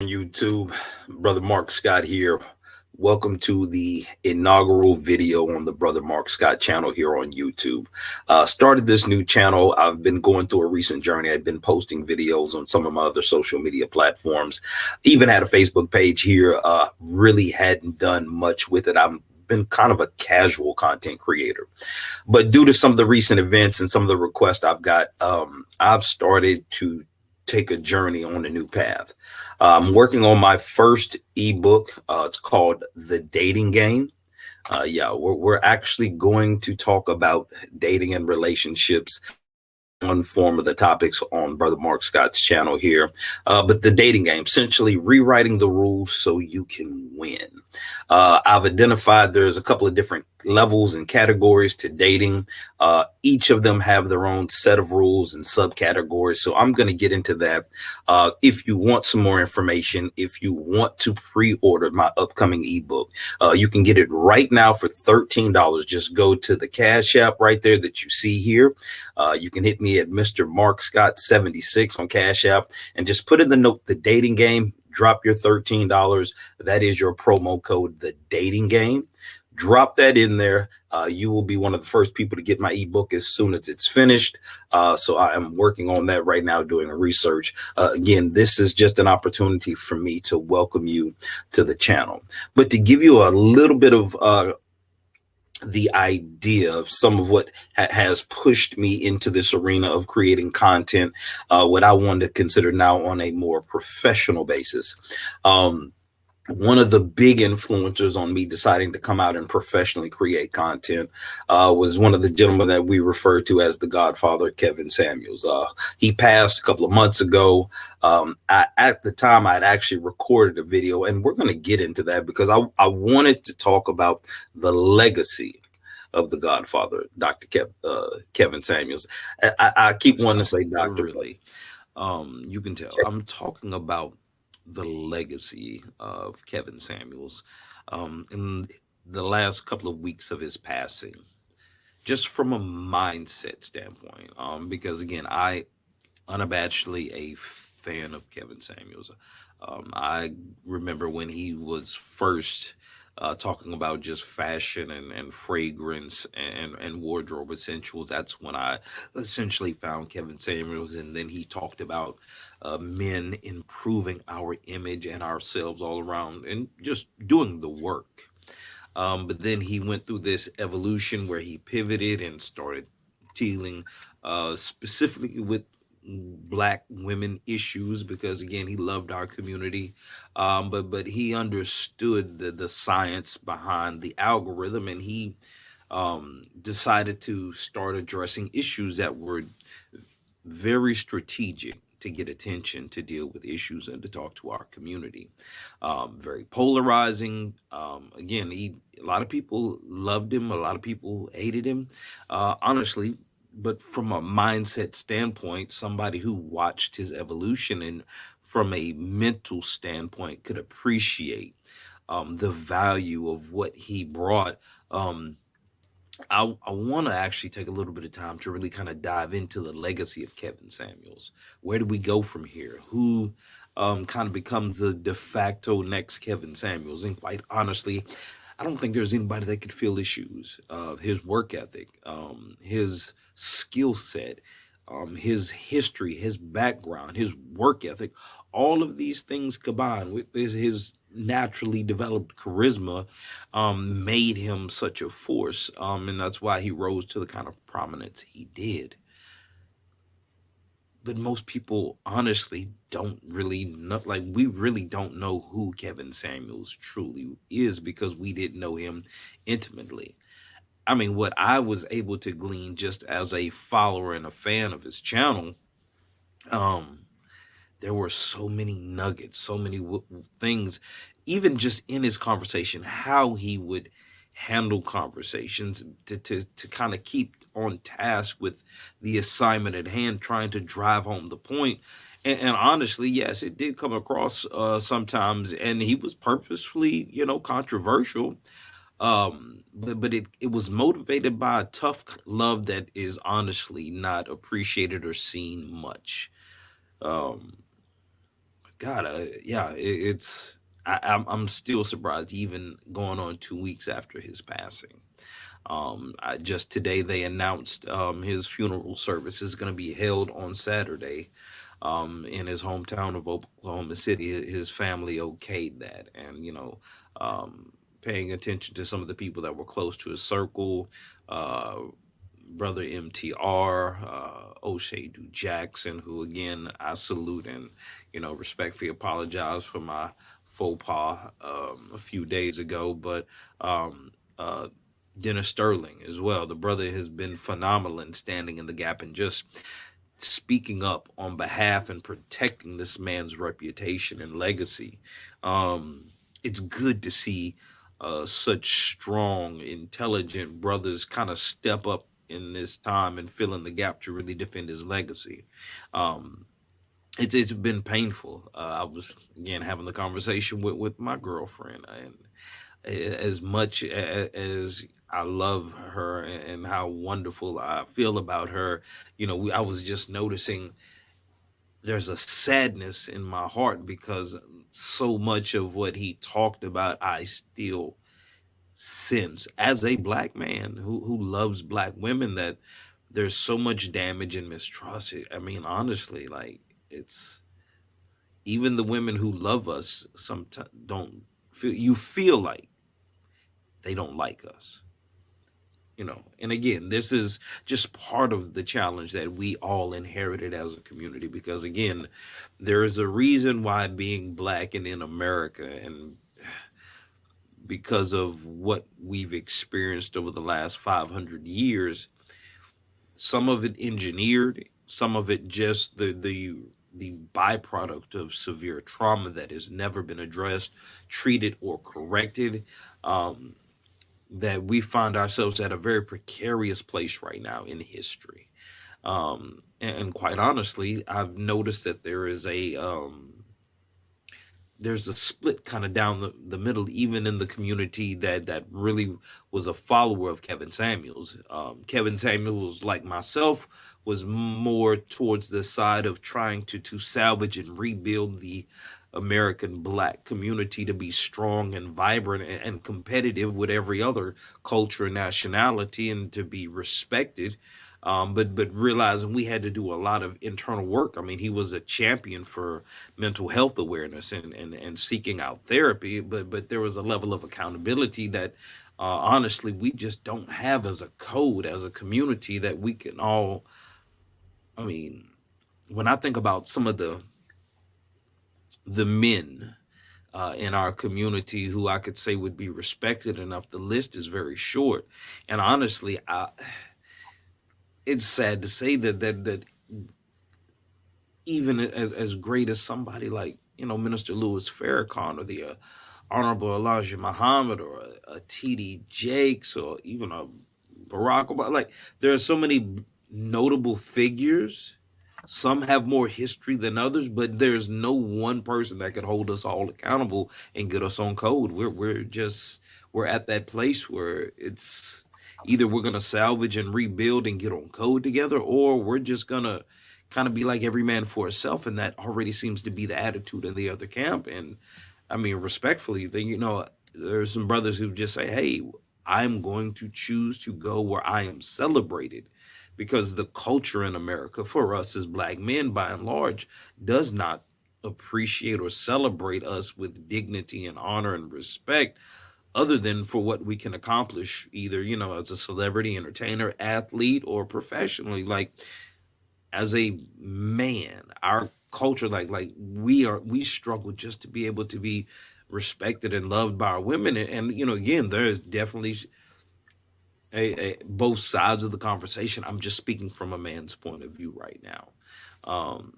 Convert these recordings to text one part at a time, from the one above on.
YouTube. Brother Mark Scott here. Welcome to the inaugural video on the Brother Mark Scott channel here on YouTube. Started this new channel. I've been going through a recent journey. I've been posting videos on some of my other social media platforms. Even had a Facebook page here. Really hadn't done much with it. I've been kind of a casual content creator. But due to some of the recent events and some of the requests I've got, I've started to take a journey on a new path. I'm working on my first ebook. It's called The Dating Game. We're actually going to talk about dating and relationships, one form of the topics on Brother Mark Scott's channel here. But the dating game, essentially rewriting the rules so you can win. I've identified there's a couple of different levels and categories to dating. Each of them have their own set of rules and subcategories. So I'm going to get into that. If you want some more information, if you want to pre-order my upcoming ebook, you can get it right now for $13. Just go to the Cash App right there that you see here. You can hit me at Mr. Mark Scott 76 on Cash App and just put in the note, The Dating Game. Drop your $13. That is your promo code, The Dating Game. Drop that in there. You will be one of the first people to get my ebook as soon as it's finished. So I am working on that right now, doing research. Again, this is just an opportunity for me to welcome you to the channel. But to give you a little bit of the idea of some of what has pushed me into this arena of creating content, what I want to consider now on a more professional basis. One of the big influencers on me deciding to come out and professionally create content was one of the gentlemen that we refer to as the Godfather, Kevin Samuels. He passed a couple of months ago. At the time, I'd actually recorded a video, and we're going to get into that because I wanted to talk about the legacy of the Godfather, Dr. Kevin Samuels. I keep wanting to say Dr. Really, you can tell. I'm talking about the legacy of Kevin Samuels in the last couple of weeks of his passing, just from a mindset standpoint. Because again, I unabashedly a fan of Kevin Samuels. I remember when he was first talking about just fashion and fragrance and wardrobe essentials. That's when I essentially found Kevin Samuels, and then he talked about men improving our image and ourselves all around and just doing the work. But then he went through this evolution where he pivoted and started dealing specifically with black women issues because again he loved our community, but he understood the science behind the algorithm, and he decided to start addressing issues that were very strategic to get attention, to deal with issues, and to talk to our community. Very polarizing. Again, a lot of people loved him, a lot of people hated him. Honestly, but from a mindset standpoint, somebody who watched his evolution and from a mental standpoint could appreciate the value of what he brought. I want to actually take a little bit of time to really kind of dive into the legacy of Kevin Samuels. Where do we go from here? Who kind of becomes the de facto next Kevin Samuels? And quite honestly, I don't think there's anybody that could fill his shoes. His work ethic, his skill set, his history, his background, his work ethic, all of these things combined with his naturally developed charisma made him such a force. And that's why he rose to the kind of prominence he did. But most people honestly don't really know, like, we really don't know who Kevin Samuels truly is because we didn't know him intimately. I mean, what I was able to glean just as a follower and a fan of his channel, um, there were so many nuggets, so many things, even just in his conversation, how he would handle conversations to kind of keep on task with the assignment at hand, trying to drive home the point. And honestly, yes, it did come across sometimes, and he was purposefully, controversial. But it was motivated by a tough love that is honestly not appreciated or seen much. Um, God, yeah, it's I'm still surprised, even going on 2 weeks after his passing. Just today they announced his funeral service is going to be held on Saturday in his hometown of Oklahoma City. His family okayed that, and paying attention to some of the people that were close to his circle. Uh, Brother MTR, O'Shea Du Jackson, who again I salute and respectfully apologize for my faux pas a few days ago, but um, uh, Dennis Sterling as well. The brother has been phenomenal in standing in the gap and just speaking up on behalf and protecting this man's reputation and legacy. It's good to see such strong, intelligent brothers kind of step up in this time and fill in the gap to really defend his legacy. Um, it's been painful. I was again having the conversation with my girlfriend, and as much as I love her and how wonderful I feel about her, I was just noticing there's a sadness in my heart because so much of what he talked about, I still sense as a black man who loves black women, that there's so much damage and mistrust. I mean, honestly, like, it's even the women who love us sometimes don't feel like they don't like us. And again, this is just part of the challenge that we all inherited as a community, because again, there is a reason why being black and in America, and because of what we've experienced over the last 500 years, some of it engineered, some of it just the byproduct of severe trauma that has never been addressed, treated, or corrected. um, that we find ourselves at a very precarious place right now in history. And quite honestly, I've noticed that there's a split kind of down the middle, even in the community that really was a follower of Kevin Samuels. Kevin Samuels, like myself, was more towards the side of trying to salvage and rebuild the American black community to be strong and vibrant and competitive with every other culture and nationality, and to be respected. But realizing we had to do a lot of internal work. I mean, he was a champion for mental health awareness and seeking out therapy, but there was a level of accountability that honestly we just don't have as a code, as a community, that we can all. I mean, when I think about some of the men in our community who I could say would be respected enough, the list is very short. And honestly, it's sad to say that even as great as somebody like Minister Louis Farrakhan, or the Honorable Elijah Muhammad, or a T.D. Jakes, or even a Barack Obama, like, there are so many notable figures. Some have more history than others, but there's no one person that could hold us all accountable and get us on code. We're at that place where it's either we're gonna salvage and rebuild and get on code together, or we're just gonna kind of be like every man for himself, and that already seems to be the attitude of the other camp. And I mean, respectfully, there's some brothers who just say, "Hey, I'm going to choose to go where I am celebrated," because the culture in America for us as black men, by and large, does not appreciate or celebrate us with dignity and honor and respect, other than for what we can accomplish, either as a celebrity, entertainer, athlete, or professionally. Like, as a man, our culture, like we struggle just to be able to be respected and loved by our women. And again, there is definitely both sides of the conversation. I'm just speaking from a man's point of view right now. um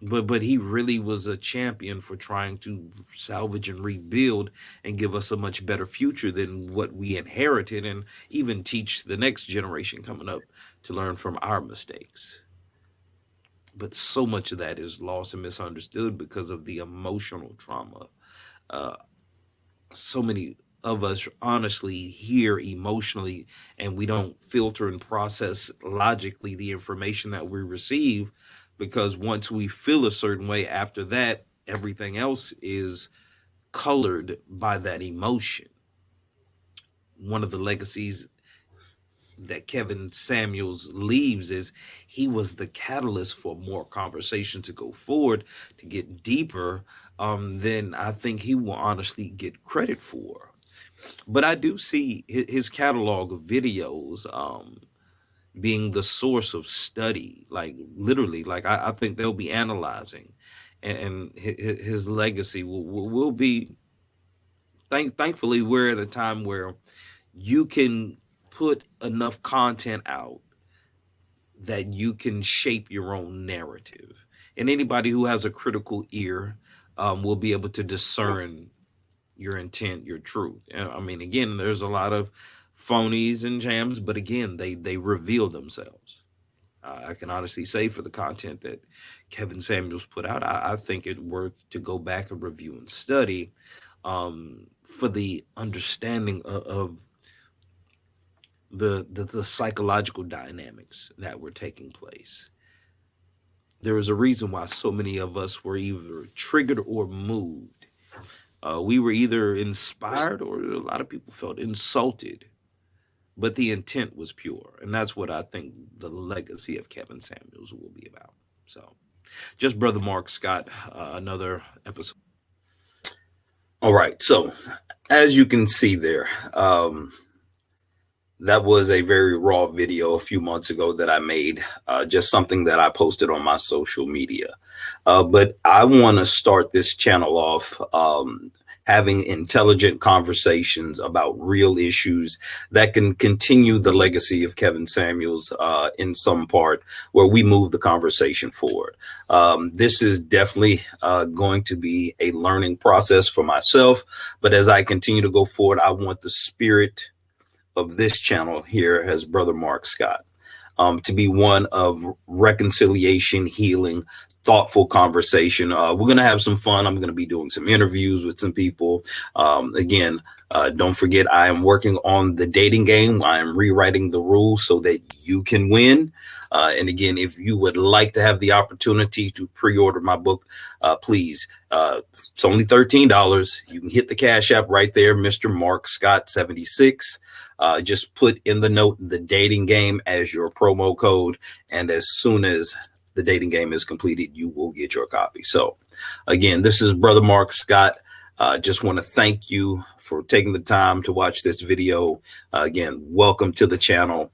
but he really was a champion for trying to salvage and rebuild and give us a much better future than what we inherited, and even teach the next generation coming up to learn from our mistakes. But so much of that is lost and misunderstood because of the emotional trauma. Uh, so many of us honestly hear emotionally, and we don't filter and process logically the information that we receive, because once we feel a certain way, after that, Everything else is colored by that emotion. One of the legacies that Kevin Samuels leaves is he was the catalyst for more conversation to go forward, to get deeper, than I think he will honestly get credit for. But I do see his catalog of videos being the source of study, like literally, like I think they'll be analyzing, and his legacy will be. Thankfully, we're at a time where you can put enough content out that you can shape your own narrative. And anybody who has a critical ear will be able to discern your intent, your truth. I mean, again, there's a lot of phonies and jams, but again, they reveal themselves. I can honestly say for the content that Kevin Samuels put out, I think it worth to go back and review and study for the understanding of the psychological dynamics that were taking place. There is a reason why so many of us were either triggered or moved. We were either inspired or a lot of people felt insulted, but the intent was pure. And that's what I think the legacy of Kevin Samuels will be about. So, just Brother Mark Scott, another episode. All right. So, as you can see there, that was a very raw video a few months ago that I made, just something that I posted on my social media. But I want to start this channel off having intelligent conversations about real issues that can continue the legacy of Kevin Samuels in some part, where we move the conversation forward. This is definitely going to be a learning process for myself. But as I continue to go forward, I want the spirit of this channel here as Brother Mark Scott to be one of reconciliation, healing, thoughtful conversation. We're going to have some fun. I'm going to be doing some interviews with some people. Again, don't forget, I am working on the dating game. I am rewriting the rules so that you can win. And again, if you would like to have the opportunity to pre-order my book, please, it's only $13. You can hit the Cash App right there, Mr. Mark Scott 76. Just put in the note the dating game as your promo code. And as soon as the dating game is completed, you will get your copy. So again, this is Brother Mark Scott. Just want to thank you for taking the time to watch this video. Again, welcome to the channel.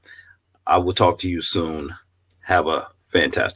I will talk to you soon. Have a fantastic